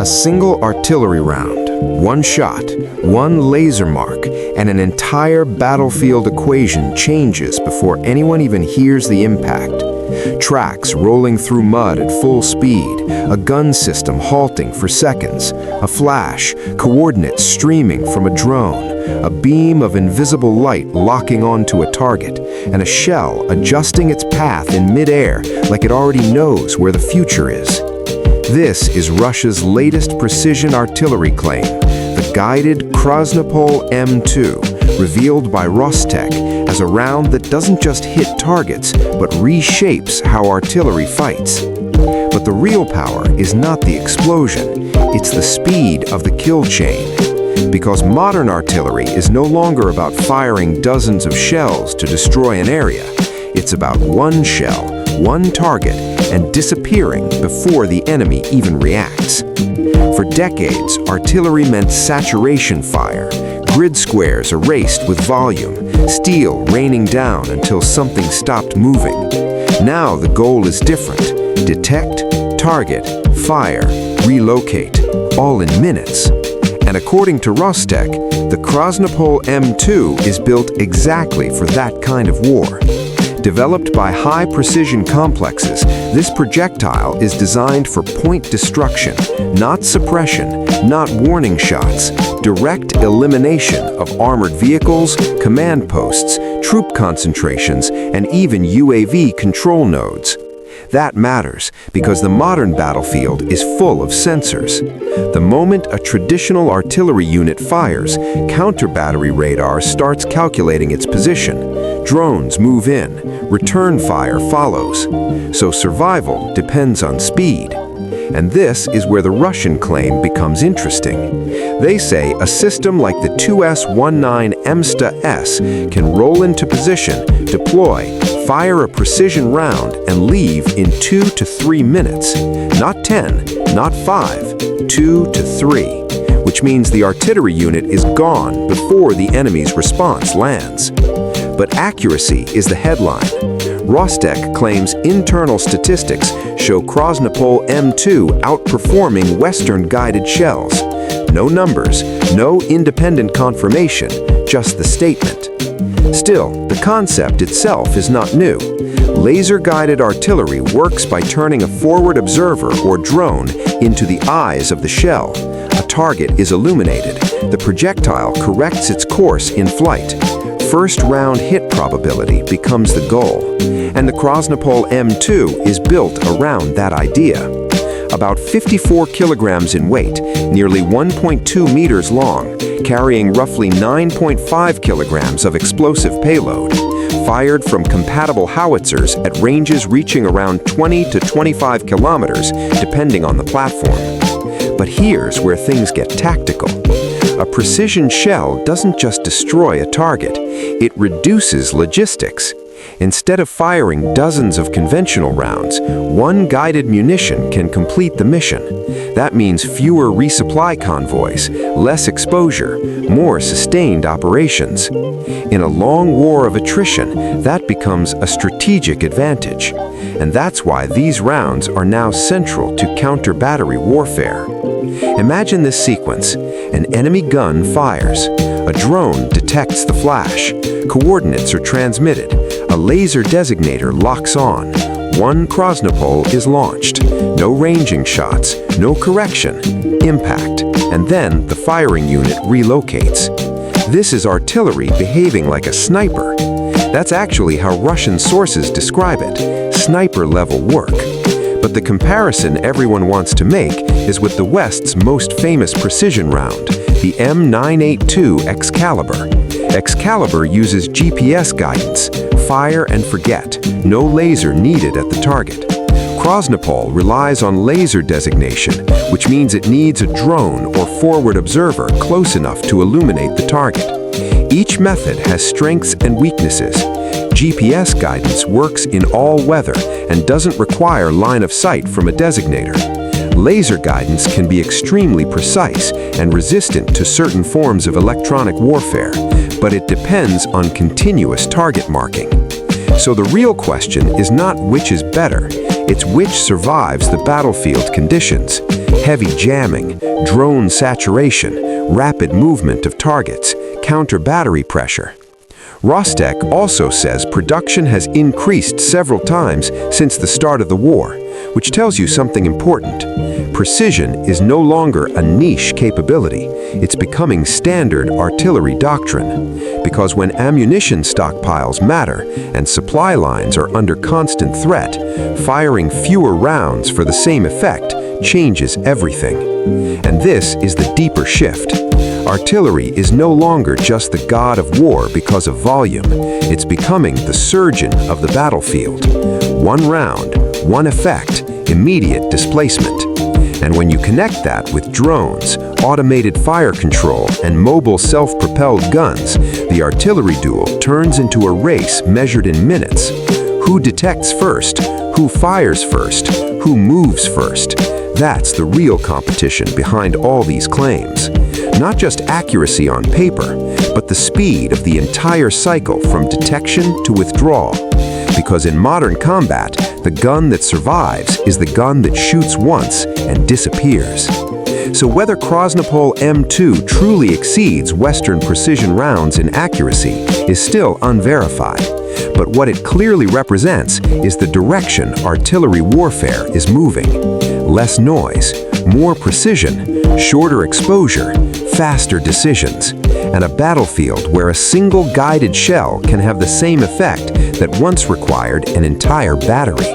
A single artillery round, one shot, one laser mark, and an entire battlefield equation changes before anyone even hears the impact. Tracks rolling through mud at full speed, a gun system halting for seconds, a flash, coordinates streaming from a drone, a beam of invisible light locking onto a target, and a shell adjusting its path in midair like it already knows where the future is. This is Russia's latest precision artillery claim, the guided Krasnopol-M2, revealed by Rostec as a round that doesn't just hit targets, but reshapes how artillery fights. But the real power is not the explosion, it's the speed of the kill chain. Because modern artillery is no longer about firing dozens of shells to destroy an area. It's about one shell, one target, and disappearing before the enemy even reacts. For decades, artillery meant saturation fire, grid squares erased with volume, steel raining down until something stopped moving. Now the goal is different. Detect, target, fire, relocate, all in minutes. And according to Rostec, the Krasnopol-M2 is built exactly for that kind of war. Developed by high-precision complexes, this projectile is designed for point destruction, not suppression, not warning shots, direct elimination of armored vehicles, command posts, troop concentrations, and even UAV control nodes. That matters because the modern battlefield is full of sensors. The moment a traditional artillery unit fires, counter-battery radar starts calculating its position. Drones move in, return fire follows. So survival depends on speed. And this is where the Russian claim becomes interesting. They say a system like the 2S-19 M982 can roll into position, deploy, fire a precision round, and leave in 2 to 3 minutes. Not 10, not 5, 2 to 3, which means the artillery unit is gone before the enemy's response lands. But accuracy is the headline. Rostec claims internal statistics show Krasnopol-M2 outperforming Western guided shells. No numbers, no independent confirmation, just the statement. Still, the concept itself is not new. Laser-guided artillery works by turning a forward observer or drone into the eyes of the shell. A target is illuminated. The projectile corrects its course in flight. First round hit probability becomes the goal. And the Krasnopol-M2 is built around that idea. About 54 kilograms in weight, nearly 1.2 meters long, carrying roughly 9.5 kilograms of explosive payload, fired from compatible howitzers at ranges reaching around 20 to 25 kilometers, depending on the platform. But here's where things get tactical. A precision shell doesn't just destroy a target, it reduces logistics. Instead of firing dozens of conventional rounds, one guided munition can complete the mission. That means fewer resupply convoys, less exposure, more sustained operations. In a long war of attrition, that becomes a strategic advantage. And that's why these rounds are now central to counter-battery warfare. Imagine this sequence. An enemy gun fires. A drone detects the flash. Coordinates are transmitted. A laser designator locks on. One Krasnopol is launched. No ranging shots, no correction, impact, and then the firing unit relocates. This is artillery behaving like a sniper. That's actually how Russian sources describe it, sniper-level work. But the comparison everyone wants to make is with the West's most famous precision round, the M982 Excalibur. Excalibur uses GPS guidance, fire and forget, no laser needed at the target. Krasnopol relies on laser designation, which means it needs a drone or forward observer close enough to illuminate the target. Each method has strengths and weaknesses. GPS guidance works in all weather and doesn't require line of sight from a designator. Laser guidance can be extremely precise and resistant to certain forms of electronic warfare, but it depends on continuous target marking. So the real question is not which is better, It's which survives the battlefield conditions: heavy jamming, drone saturation, rapid movement of targets, counter-battery pressure. Rostec also says production has increased several times since the start of the war, which tells you something important. Precision is no longer a niche capability. It's becoming standard artillery doctrine. Because when ammunition stockpiles matter and supply lines are under constant threat, firing fewer rounds for the same effect changes everything. And this is the deeper shift. Artillery is no longer just the god of war because of volume. It's becoming the surgeon of the battlefield. One round, one effect, immediate displacement. And when you connect that with drones, automated fire control, and mobile self-propelled guns, the artillery duel turns into a race measured in minutes. Who detects first? Who fires first? Who moves first? That's the real competition behind all these claims. Not just accuracy on paper, but the speed of the entire cycle from detection to withdrawal. Because in modern combat, the gun that survives is the gun that shoots once and disappears. So whether Krasnopol-M2 truly exceeds Western precision rounds in accuracy is still unverified. But what it clearly represents is the direction artillery warfare is moving. Less noise, more precision, shorter exposure, faster decisions, and a battlefield where a single guided shell can have the same effect that once required an entire battery.